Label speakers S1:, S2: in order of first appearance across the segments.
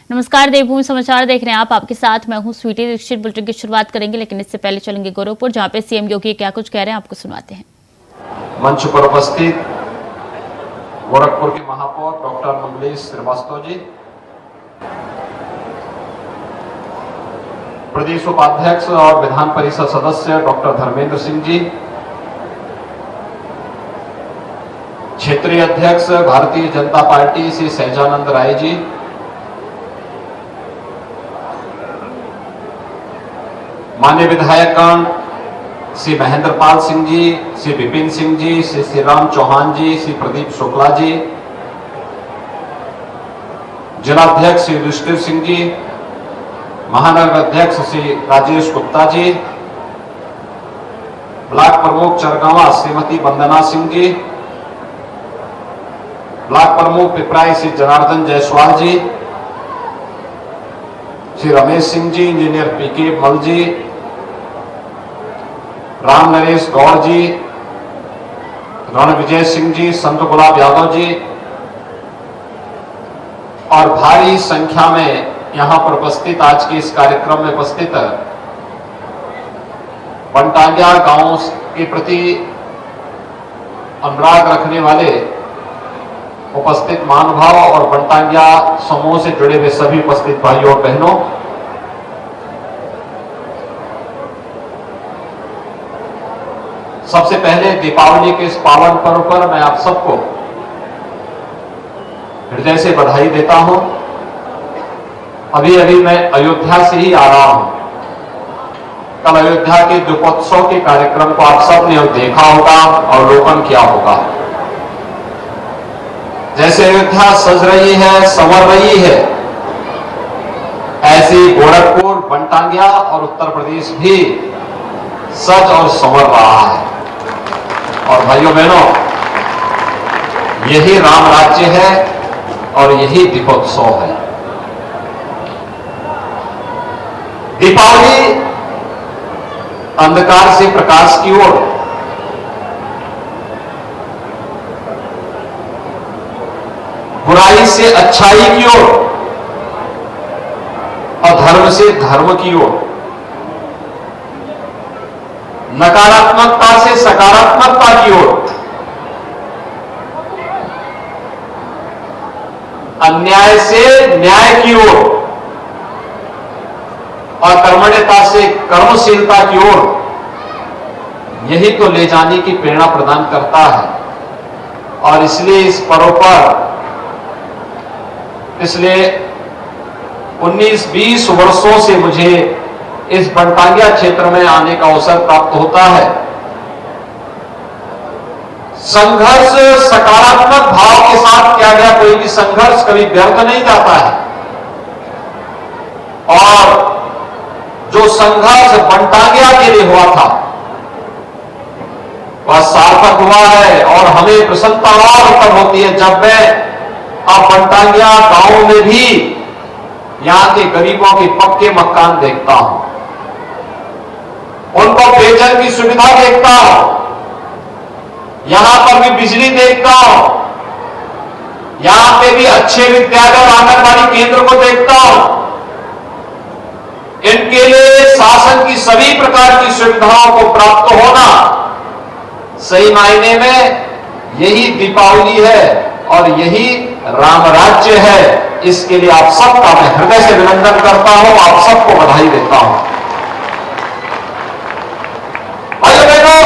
S1: नमस्कार, देवभूमि समाचार देख रहे हैं आप। आपके साथ मैं हूं स्वीटी दीक्षित। बुलेटिन की शुरुआत करेंगे, लेकिन इससे पहले चलेंगे गोरखपुर, जहां पे सीएम योगी क्या कुछ कह रहे हैं आपको सुनाते हैं।
S2: मंच पर उपस्थित गोरखपुर के महापौर डॉक्टर मंगलेश श्रीवास्तव जी, प्रदेश उपाध्यक्ष और विधान परिषद सदस्य डॉक्टर धर्मेंद्र सिंह जी, क्षेत्रीय अध्यक्ष भारतीय जनता पार्टी श्री सहजानंद राय जी, माननीय विधायकगण श्री महेंद्र पाल सिंह जी, श्री विपिन सिंह जी, श्री श्रीराम चौहान जी, श्री प्रदीप शुक्ला जी, जिलाध्यक्ष श्री युधिष्ठिर सिंह जी, महानगर अध्यक्ष श्री राजेश गुप्ता जी, ब्लॉक प्रमुख चरगावा श्रीमती वंदना सिंह जी, ब्लॉक प्रमुख पिपराई श्री जनार्दन जायसवाल जी, श्री रमेश सिंह जी, इंजीनियर पीके मल जी, राम नरेश गौड़ जी, रणविजय सिंह जी, संत गुलाब यादव जी और भारी संख्या में यहां पर उपस्थित आज के इस कार्यक्रम में उपस्थित बनटांगिया गांव के प्रति अनुराग रखने वाले उपस्थित महानुभाव और बनटांगिया समूह से जुड़े हुए सभी उपस्थित भाइयों और बहनों, सबसे पहले दीपावली के इस पावन पर्व पर मैं आप सबको हृदय से बधाई देता हूं। अभी अभी मैं अयोध्या से ही आ रहा हूं। कल अयोध्या के दीपोत्सव के कार्यक्रम को आप सबने देखा होगा, अवलोकन किया होगा। जैसे अयोध्या सज रही है, संवर रही है, ऐसे ही गोरखपुर, बनटांगिया और उत्तर प्रदेश भी सज और संवर रहा है। और भाइयों बहनों, यही राम राज्य है और यही दीपोत्सव है। दीपावली अंधकार से प्रकाश की ओर, बुराई से अच्छाई की ओर और धर्म से धर्म की ओर, नकारात्मकता से सकारात्मकता की ओर, अन्याय से न्याय की ओर और कर्मण्यता से कर्मशीलता की ओर, यही तो ले जाने की प्रेरणा प्रदान करता है। और इसलिए इस पर्व पर पिछले 19-20 वर्षों से मुझे इस बनटांगिया क्षेत्र में आने का अवसर प्राप्त होता है। संघर्ष सकारात्मक भाव के साथ किया गया कोई भी संघर्ष कभी व्यर्थ नहीं जाता है। और जो संघर्ष बनटांगिया के लिए हुआ था वह सार्थक हुआ है। और हमें प्रसन्नता और तब होती है जब मैं अब बनटांगिया गांव में भी यहां के गरीबों के पक्के मकान देखता हूं, उनको पेयजल की सुविधा देखता हूं, यहां पर भी बिजली देखता हूं, यहां पे भी अच्छे विद्यालय और आंगनबाड़ी केंद्र को देखता हूं। इनके लिए शासन की सभी प्रकार की सुविधाओं को प्राप्त होना सही मायने में यही दीपावली है और यही राम राज्य है। इसके लिए आप सबका मैं हृदय से अभिनंदन करता हूं, आप सबको बधाई देता हूं। भाइयों बहनों,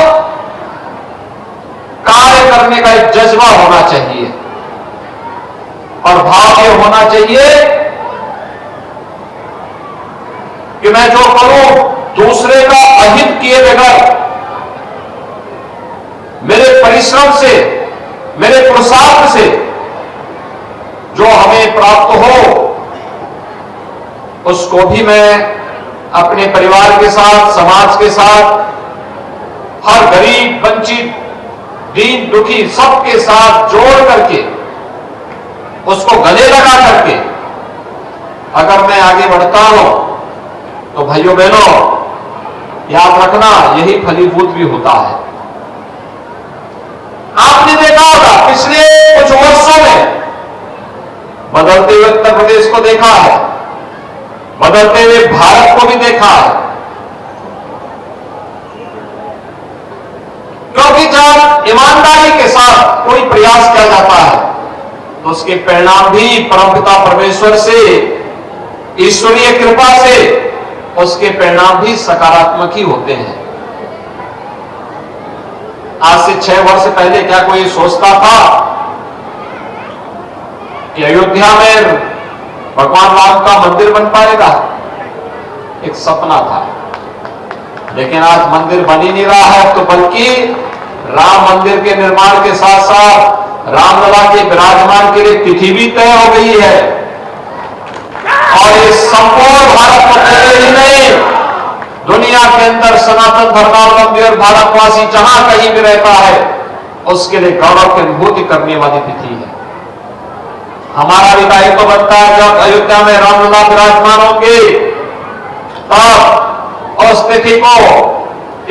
S2: कार्य करने का एक जज्बा होना चाहिए और भाव ये होना चाहिए कि मैं जो करूं दूसरे का अहित किए बगैर, मेरे परिश्रम से, मेरे पुरुषार्थ से जो हमें प्राप्त हो उसको भी मैं अपने परिवार के साथ, समाज के साथ, हर गरीब, वंचित, दीन दुखी सबके साथ जोड़ करके, उसको गले लगा करके अगर मैं आगे बढ़ता हूं तो भाइयों बहनों याद रखना यही फलीभूत भी होता है। आपने देखा होगा पिछले कुछ वर्षों में बदलते हुए उत्तर प्रदेश को देखा है। बदलते हुए भारत को भी देखा है। क्योंकि जब ईमानदारी के साथ कोई प्रयास किया जाता है तो उसके परिणाम भी परमपिता परमेश्वर से, ईश्वरीय कृपा से उसके परिणाम भी सकारात्मक ही होते हैं। आज से 6 वर्ष पहले क्या कोई सोचता था कि अयोध्या में भगवान राम का मंदिर बन पाएगा? एक सपना था। लेकिन आज मंदिर बन ही नहीं रहा है, तो बल्कि राम मंदिर के निर्माण के साथ साथ रामलला के विराजमान के लिए तिथि भी तय हो गई है। और ये संपूर्ण भारत में ही नहीं, दुनिया के अंदर सनातन धर्मावलंबी और भारतवासी जहां कहीं भी रहता है उसके लिए गौरव की अनुभूति करने वाली तिथि है। हमारा भी दायित्व बनता है, जब अयोध्या में रामलला विराजमान होंगे तब उस तिथि को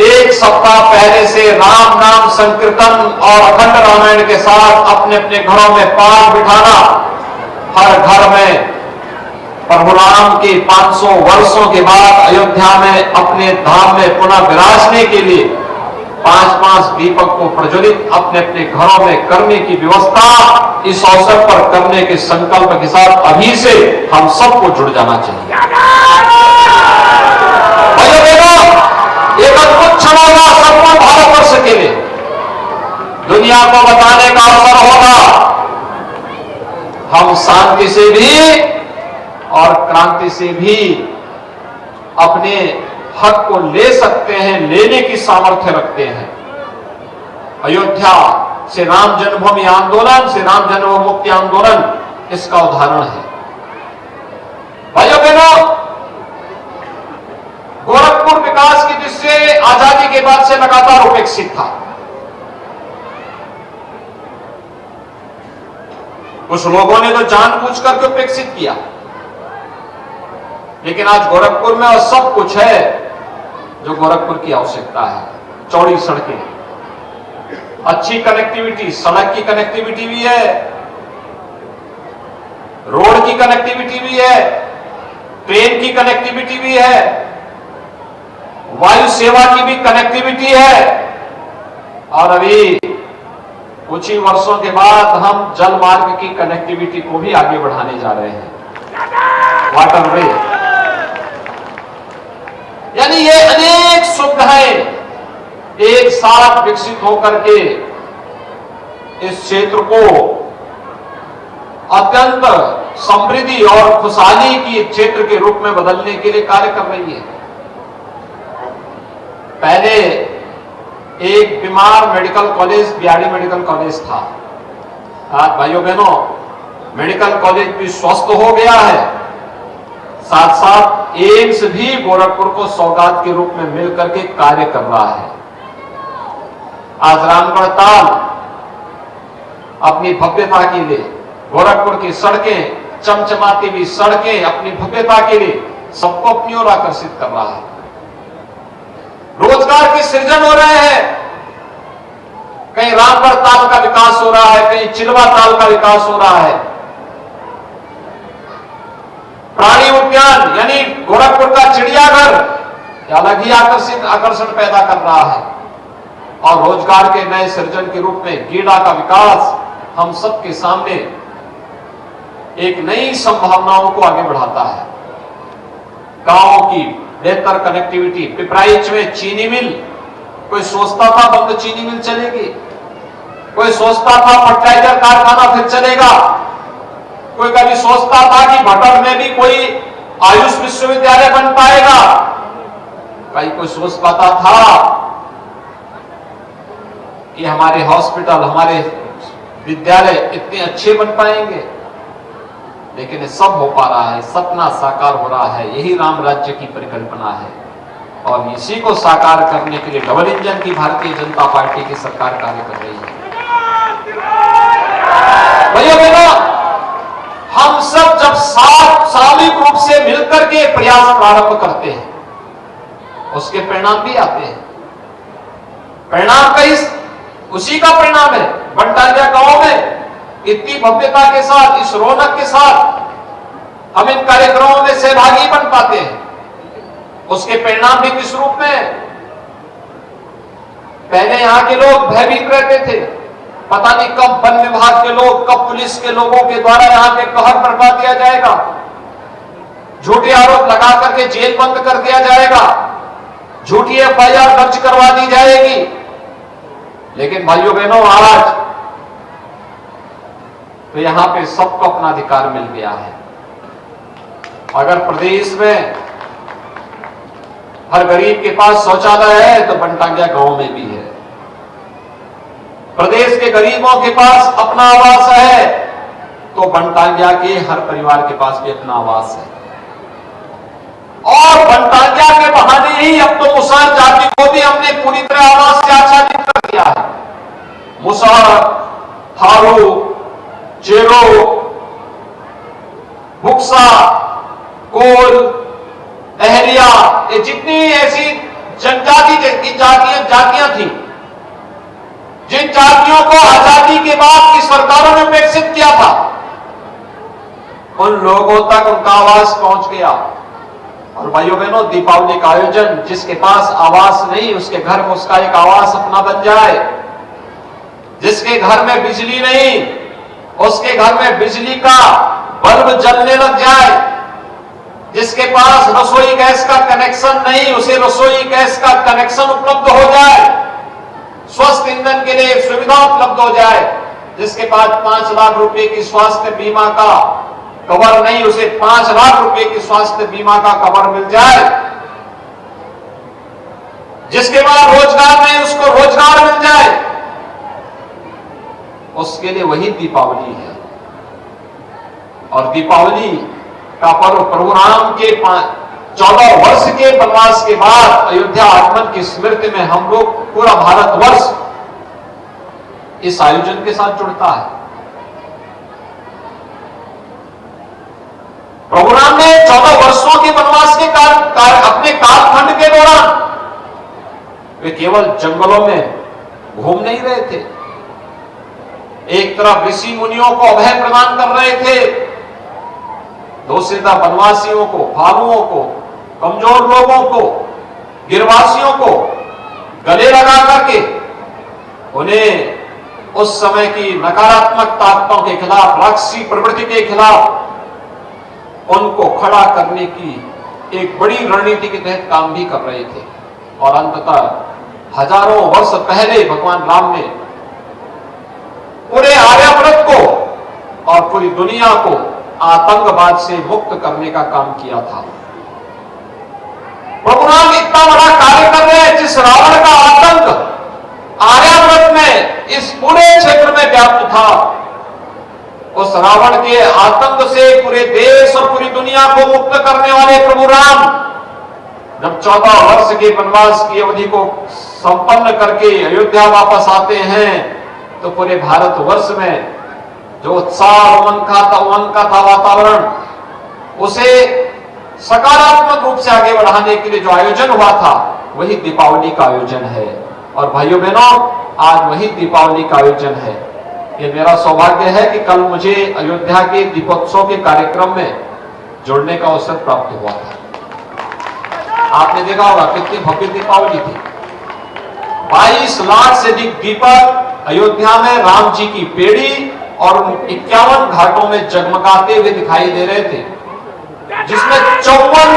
S2: 1 सप्ताह पहले से राम नाम संकीर्तन और अखंड रामायण के साथ अपने अपने घरों में पाठ बिठाना, हर घर में प्रभु राम के 500 वर्षों के बाद अयोध्या में अपने धाम में पुनः विराजने के लिए 5-5 दीपक को प्रज्वलित अपने अपने घरों में करने की व्यवस्था इस अवसर पर करने के संकल्प के साथ अभी से हम सबको जुड़ जाना चाहिए। भाइयों बहनों, एक अद्भुत क्षण होगा संपूर्ण भारतवर्ष के लिए, दुनिया को बताने का अवसर होगा हम शांति से भी और क्रांति से भी अपने हक को ले सकते हैं, लेने की सामर्थ्य रखते हैं। अयोध्या से राम जन्मभूमि आंदोलन, से राम जन्मभूमि मुक्ति आंदोलन इसका उदाहरण है। भाइयों बहनों, गोरखपुर विकास की दृष्टि से आजादी के बाद से लगातार उपेक्षित था। कुछ लोगों ने तो जानबूझ करके उपेक्षित किया, लेकिन आज गोरखपुर में वह सब कुछ है जो गोरखपुर की आवश्यकता है। चौड़ी सड़कें, अच्छी कनेक्टिविटी, सड़क की कनेक्टिविटी भी है, रोड की कनेक्टिविटी भी है, ट्रेन की कनेक्टिविटी भी है, वायु सेवा की भी कनेक्टिविटी है, और अभी कुछ ही वर्षों के बाद हम जल मार्ग की कनेक्टिविटी को भी आगे बढ़ाने जा रहे हैं, वाटरवे। यानी ये अनेक सुविधाएं एक साथ विकसित होकर के इस क्षेत्र को अत्यंत समृद्धि और खुशहाली की क्षेत्र के रूप में बदलने के लिए कार्य कर रही है। पहले एक बीमार medical college BRD medical college था। आज भाइयों बहनों, मेडिकल कॉलेज भी स्वस्थ हो गया है, साथ साथ एम्स भी गोरखपुर को सौगात के रूप में मिलकर के कार्य कर रहा है। आज रामगढ़ ताल अपनी भव्यता के लिए, गोरखपुर की सड़कें, चमचमाती हुई सड़कें अपनी भव्यता के लिए सबको अपनी ओर आकर्षित कर रहा है। रोजगार के सृजन हो रहे हैं, कहीं रामगढ़ ताल का विकास हो रहा है, कहीं चिलवा ताल का विकास हो रहा है। प्राणी उद्यान यानी गोरखपुर का चिड़ियाघर अलग ही आकर्षण पैदा कर रहा है, और रोजगार के नए सृजन के रूप में गीडा का विकास हम सबके सामने एक नई संभावनाओं को आगे बढ़ाता है। गांवों की बेहतर कनेक्टिविटी, पिपराइच में चीनी मिल, कोई सोचता था बंद चीनी मिल चलेगी, कोई सोचता था फर्टिलाइजर कारखाना फिर चलेगा, कोई कभी सोचता था कि भटर में भी कोई आयुष विश्वविद्यालय बन पाएगा, कहीं कोई सोच पाता था कि हमारे हॉस्पिटल, हमारे विद्यालय इतने अच्छे बन पाएंगे। लेकिन ये सब हो पा रहा है, सपना साकार हो रहा है। यही राम राज्य की परिकल्पना है, और इसी को साकार करने के लिए डबल इंजन की भारतीय जनता पार्टी की सरकार कार्य कर रही है। भाइयों बहनों, हम सब जब सामूहिक रूप से मिलकर के प्रयास प्रारंभ करते हैं, उसके परिणाम भी आते हैं। परिणाम कई उसी का परिणाम है। बंटालिया गांव में इतनी भव्यता के साथ, इस रौनक के साथ हम इन कार्यक्रमों में सहभागी बन पाते हैं, उसके परिणाम भी किस रूप में है? पहले यहां के लोग भयभीत रहते थे, पता नहीं कब वन विभाग के लोग, कब पुलिस के लोगों के द्वारा यहां पे कहर बरपा दिया जाएगा, झूठे आरोप लगा करके जेल बंद कर दिया जाएगा, झूठी एफआईआर दर्ज करवा दी जाएगी। लेकिन भाइयों बहनों, आज तो यहां पे सबको अपना अधिकार मिल गया है। अगर प्रदेश में हर गरीब के पास शौचालय है तो बनटांगिया गांव में भी है। प्रदेश के गरीबों के पास अपना आवास है तो बनटांगिया के हर परिवार के पास भी अपना आवास है। और बनटांगिया के बहाने ही अब तो मुसहर जाति को भी हमने पूरी तरह आवास से आच्छादित कर दिया है। मुसहर, थारू, चेरो, बुक्सा, कोल, अहरिया, ये जितनी ऐसी जनजाति की जातियां थी, जिन जातियों को आजादी के बाद की सरकारों ने उपेक्षित किया था, उन लोगों तक उनका आवास पहुंच गया। और भाइयों बहनों, दीपावली का आयोजन, जिसके पास आवास नहीं उसके घर में उसका एक आवास अपना बन जाए, जिसके घर में बिजली नहीं उसके घर में बिजली का बल्ब जलने लग जाए, जिसके पास रसोई गैस का कनेक्शन नहीं उसे रसोई गैस का कनेक्शन उपलब्ध हो जाए, स्वस्थ ईंधन के लिए सुविधा उपलब्ध हो जाए, जिसके पास 5 लाख रुपए की स्वास्थ्य बीमा का कवर नहीं उसे 5 लाख रुपए की स्वास्थ्य बीमा का कवर मिल जाए, जिसके पास रोजगार नहीं उसको रोजगार मिल जाए, उसके लिए वही दीपावली है। और दीपावली का पर्व प्रभु राम के 14 वर्ष के वनवास के बाद अयोध्या आगमन की स्मृति में हम लोग पूरा भारतवर्ष इस आयोजन के साथ जुड़ता है। प्रभु राम ने 14 वर्षों के वनवास के अपने कालखंड के दौरान वे केवल जंगलों में घूम नहीं रहे थे, एक तरफ ऋषि मुनियों को अभय प्रदान कर रहे थे, दूसरी तरफ वनवासियों को, भालुओं को, कमजोर लोगों को, गिरवासियों को गले लगा करके उन्हें उस समय की नकारात्मक ताकतों के खिलाफ, राक्षसी प्रवृत्ति के खिलाफ उनको खड़ा करने की एक बड़ी रणनीति के तहत काम भी कर रहे थे। और अंततः हजारों वर्ष पहले भगवान राम ने पूरे आर्यावर्त को और पूरी दुनिया को आतंकवाद से मुक्त करने का काम किया था। प्रभु राम इतना बड़ा कार्य कर रहे हैं, जिस रावण का आतंक आर्यावर्त में इस पूरे क्षेत्र में व्याप्त था, उस रावण के आतंक से पूरे देश और पूरी दुनिया को मुक्त करने वाले प्रभु राम जब 14 वर्ष के वनवास की अवधि को संपन्न करके अयोध्या वापस आते हैं तो पूरे भारतवर्ष में जो उत्साह उमंग का था वातावरण, उसे सकारात्मक रूप से आगे बढ़ाने के लिए जो आयोजन हुआ था वही दीपावली का आयोजन है। और भाइयों बहनों, आज वही दीपावली का आयोजन है। ये मेरा सौभाग्य है कि कल मुझे अयोध्या के दीपोत्सव के कार्यक्रम में जुड़ने का अवसर प्राप्त हुआ था। आपने देखा होगा कितनी भव्य दीपावली थी। 22 लाख से अधिक दीपक अयोध्या में राम जी की पेड़ी और 51 घाटों में जगमगाते हुए दिखाई दे रहे थे, जिसमें 54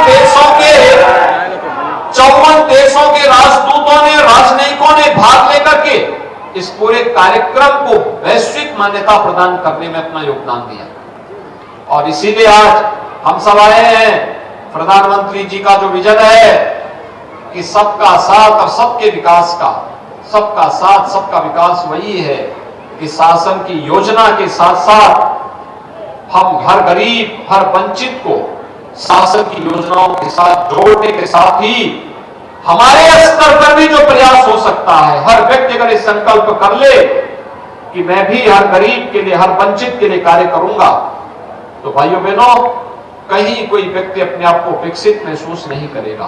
S2: देशों के राजदूतों ने, राजनयिकों ने भाग लेकर के इस पूरे कार्यक्रम को वैश्विक मान्यता प्रदान करने में अपना योगदान दिया। और इसीलिए आज हम सब आए हैं। प्रधानमंत्री जी का जो विजन है कि सबका साथ और सबके विकास का, सबका साथ सबका विकास, वही है कि शासन की योजना के साथ साथ हम हर गरीब, हर वंचित को शासन की योजनाओं के साथ जोड़ने के साथ ही हमारे स्तर पर भी जो प्रयास हो सकता है, हर व्यक्ति अगर इस संकल्प कर ले कि मैं भी हर गरीब के लिए, हर वंचित के लिए कार्य करूंगा, तो भाइयों बहनों, कहीं कोई व्यक्ति अपने आप को विकसित महसूस नहीं करेगा।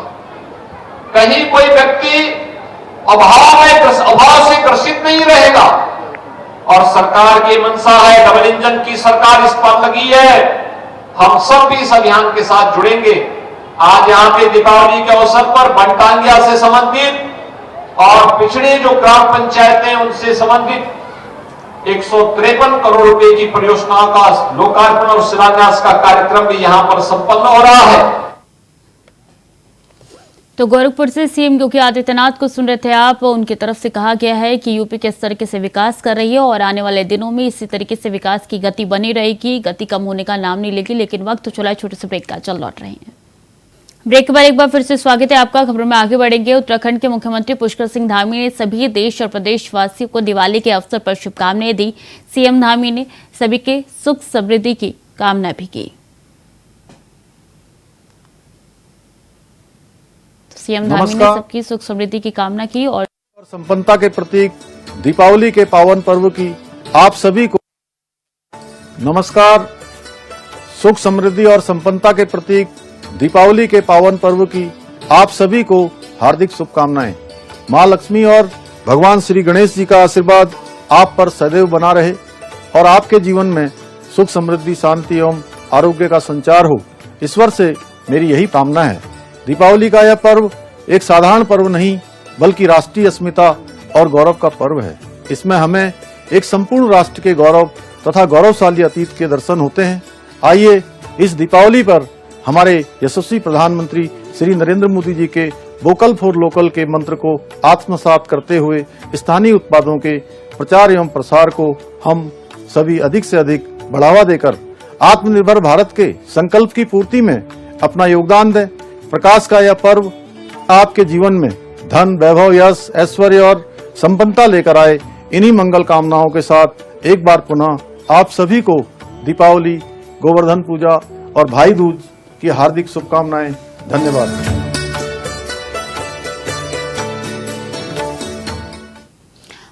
S2: कहीं कोई व्यक्ति अभाव से ग्रसित नहीं रहेगा। और सरकार की मंशा है, डबल इंजन की सरकार इस पर लगी है हम सब भी इस अभियान के साथ जुड़ेंगे। आज यहां पे दीपावली के अवसर पर बनटांगिया से संबंधित और पिछड़े जो ग्राम पंचायतें उनसे संबंधित 153 करोड़ रुपए की परियोजनाओं का लोकार्पण और शिलान्यास का कार्यक्रम भी यहां पर संपन्न हो रहा है।
S1: तो गोरखपुर से सीएम योगी आदित्यनाथ को सुन रहे थे आप। उनकी तरफ से कहा गया है कि यूपी किस तरीके से विकास कर रही है और आने वाले दिनों में इसी तरीके से विकास की गति बनी रहेगी, गति कम होने का नाम नहीं लेगी। लेकिन वक्त चला है छोटे से ब्रेक का, चल लौट रहे हैं। ब्रेक के बाद एक बार फिर से स्वागत है आपका। खबरों में आगे बढ़ेंगे। उत्तराखंड के मुख्यमंत्री पुष्कर सिंह धामी ने सभी देश और प्रदेशवासियों को दिवाली के अवसर पर शुभकामनाएं दी। सीएम धामी ने सभी के सुख समृद्धि की कामना भी की। सीएम धामी ने सबकी सुख समृद्धि की कामना की और
S3: संपन्नता के प्रतीक दीपावली के पावन पर्व की आप सभी को नमस्कार। सुख समृद्धि और संपन्नता के प्रतीक दीपावली के पावन पर्व की आप सभी को हार्दिक शुभकामनाएं। मां लक्ष्मी और भगवान श्री गणेश जी का आशीर्वाद आप पर सदैव बना रहे और आपके जीवन में सुख समृद्धि, शांति एवं आरोग्य का संचार हो, ईश्वर से मेरी यही कामना है। दीपावली का यह पर्व एक साधारण पर्व नहीं बल्कि राष्ट्रीय अस्मिता और गौरव का पर्व है। इसमें हमें एक संपूर्ण राष्ट्र के गौरव तथा गौरवशाली अतीत के दर्शन होते हैं। आइए इस दीपावली पर हमारे यशस्वी प्रधानमंत्री श्री नरेंद्र मोदी जी के वोकल फॉर लोकल के मंत्र को आत्मसात करते हुए स्थानीय उत्पादों के प्रचार एवं प्रसार को हम सभी अधिक से अधिक बढ़ावा देकर आत्मनिर्भर भारत के संकल्प की पूर्ति में अपना योगदान दें। प्रकाश का यह पर्व आपके जीवन में धन, वैभव, यश, ऐश्वर्य और संपन्नता लेकर आए। इन्हीं मंगल कामनाओं के साथ एक बार पुनः आप सभी को दीपावली, गोवर्धन पूजा और भाई दूज की हार्दिक शुभकामनाएं। धन्यवाद।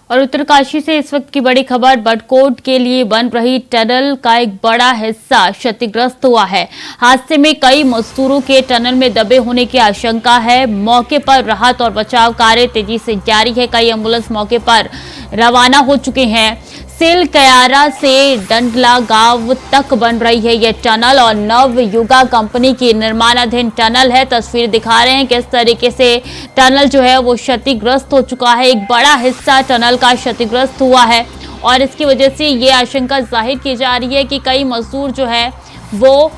S1: और उत्तरकाशी से इस वक्त की बड़ी खबर, बडकोट के लिए बन रही टनल का एक बड़ा हिस्सा क्षतिग्रस्त हुआ है। हादसे में कई मजदूरों के टनल में दबे होने की आशंका है। मौके पर राहत और बचाव कार्य तेजी से जारी है। कई एम्बुलेंस मौके पर रवाना हो चुके हैं। सिल कयारा से डंडला गांव तक बन रही है ये टनल और नव युगा कंपनी की निर्माणाधीन टनल है। तस्वीर दिखा रहे हैं किस तरीके से टनल जो है वो क्षतिग्रस्त हो चुका है। एक बड़ा हिस्सा टनल का क्षतिग्रस्त हुआ है और इसकी वजह से ये आशंका जाहिर की जा रही है कि कई मजदूर जो है वो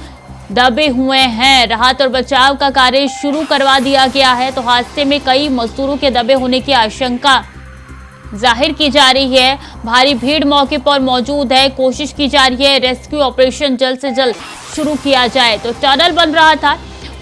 S1: दबे हुए हैं। राहत और बचाव का कार्य शुरू करवा दिया गया है। तो हादसे में कई मजदूरों के दबे होने की आशंका जाहिर की जा रही है। भारी भीड़ मौके पर मौजूद है। कोशिश की जा रही है रेस्क्यू ऑपरेशन जल्द से जल्द शुरू किया जाए। तो टनल बन रहा था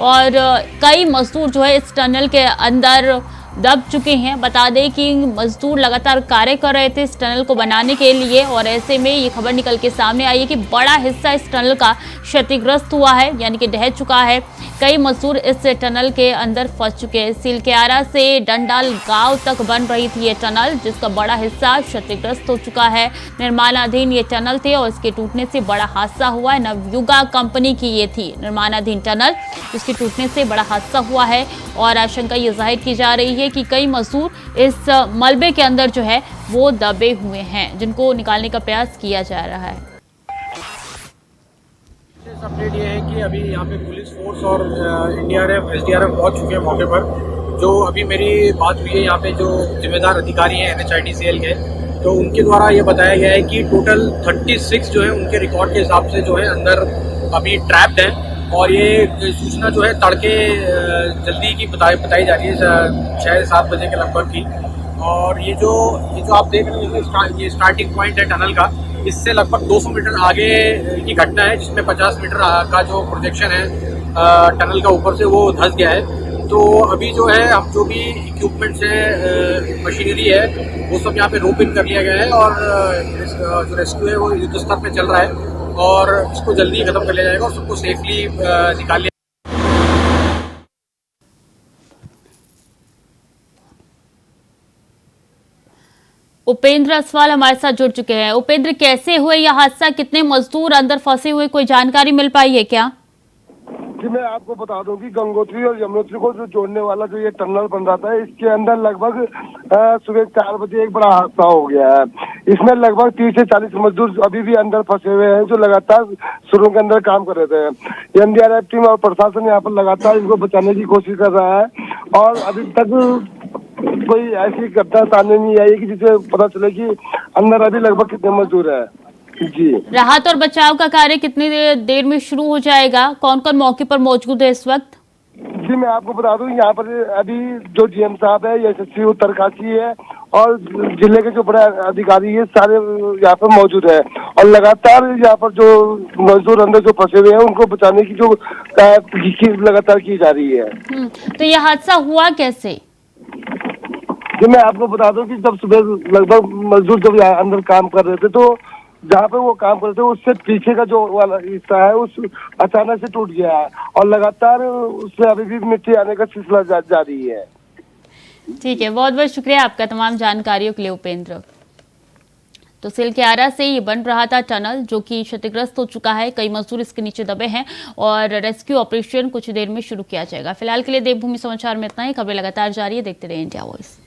S1: और कई मजदूर जो है इस टनल के अंदर दब चुके हैं। बता दें कि मजदूर लगातार कार्य कर रहे थे इस टनल को बनाने के लिए और ऐसे में ये खबर निकल के सामने आई है कि बड़ा हिस्सा इस टनल का क्षतिग्रस्त हुआ है, यानी कि ढह चुका है। कई मजदूर इस टनल के अंदर फंस चुके हैं। सिलक्यारा से डंडाल गांव तक बन रही थी ये टनल, जिसका बड़ा हिस्सा क्षतिग्रस्त हो चुका है। निर्माणाधीन ये टनल थे और इसके टूटने से बड़ा हादसा हुआ है। नवयुगा कंपनी की ये थी निर्माणाधीन टनल, जिसके टूटने से बड़ा हादसा हुआ है और आशंका ये जाहिर की जा रही है कि कई मजदूर इस मलबे के अंदर जो है वो दबे हुए हैं, जिनको निकालने का प्रयास किया जा रहा है।
S4: अपडेट ये है कि अभी यहाँ पे पुलिस फोर्स और एनडीआरएफ, एसडीआरएफ पहुँच चुके हैं मौके पर। जो अभी मेरी बात हुई है यहाँ पे जो जिम्मेदार अधिकारी हैं NHIDCL के, तो उनके द्वारा ये बताया गया है कि टोटल 36 जो है उनके रिकॉर्ड के हिसाब से जो है अंदर अभी ट्रैप्ड हैं। और ये सूचना जो है तड़के जल्दी की बताई जा रही है 6-7 बजे के लगभग की। और ये जो आप देख रहे हैं ये स्टार्टिंग पॉइंट है टनल का, इससे लगभग 200 मीटर आगे की घटना है, जिसमें 50 मीटर का जो प्रोजेक्शन है टनल का ऊपर से वो धंस गया है। तो अभी जो है हम जो भी इक्विपमेंट्स है, मशीनरी है, वो सब यहाँ पे रोप इन कर लिया गया है और जो रेस्क्यू है वो युद्ध स्तर पे चल रहा है और इसको जल्दी खत्म कर लिया जाएगा और सबको सेफली निकाल लिया।
S1: उपेंद्र असवाल हमारे साथ जुड़ चुके हैं। उपेंद्र, कैसे हुए यह हादसा, कितने मजदूर अंदर फंसे हुए, कोई जानकारी मिल पाई है क्या?
S5: जी मैं आपको बता दूं कि गंगोत्री और यमुनोत्री को जो जोड़ने वाला जो ये टनल बन रहा था, इसके अंदर लगभग सुबह 4 बजे एक बड़ा हादसा हो गया है। इसमें लगभग 30 से 40 मजदूर अभी भी अंदर फंसे हुए हैं, जो लगातार सुरंग के अंदर काम कर रहे थे। एनडीआरएफ टीम और प्रशासन यहाँ पर लगातार इनको बचाने की कोशिश कर रहा है, और अभी तक कोई ऐसी घटना सामने नहीं आई कि जिससे पता चले कि अंदर अभी लगभग कितने मजदूर है। जी
S1: राहत और बचाव का कार्य कितनी देर में शुरू हो जाएगा? कौन कौन मौके पर मौजूद है इस वक्त?
S5: जी मैं आपको बता दूं, यहाँ पर अभी जो जीएम साहब है, एसएसपी उत्तरकाशी है, और जिले के जो बड़े अधिकारी है, सारे यहाँ पर मौजूद है, और लगातार यहाँ पर जो मजदूर अंदर जो फंसे हुए हैं उनको बचाने की जो लगातार की जा रही है।
S1: तो यह हादसा हुआ कैसे?
S5: जी मैं आपको बता दूं कि जब सुबह लगभग मजदूर जब यहाँ अंदर काम कर रहे थे, तो जहाँ पे वो काम करते थे उससे पीछे का जो वाला हिस्सा है उस अचानक से टूट गया है, और लगातार उससे अभी भी मिट्टी आने का सिलसिला जारी है।
S1: ठीक है, बहुत बहुत शुक्रिया आपका तमाम जानकारियों के लिए उपेंद्र। तो सिलक्यारा से ये बन रहा था टनल, जो कि क्षतिग्रस्त हो चुका है। कई मजदूर इसके नीचे दबे हैं और रेस्क्यू ऑपरेशन कुछ देर में शुरू किया जाएगा। फिलहाल के लिए देवभूमि समाचार में इतना ही। खबरें लगातार जारी है, देखते रहिए इंडिया वॉइस।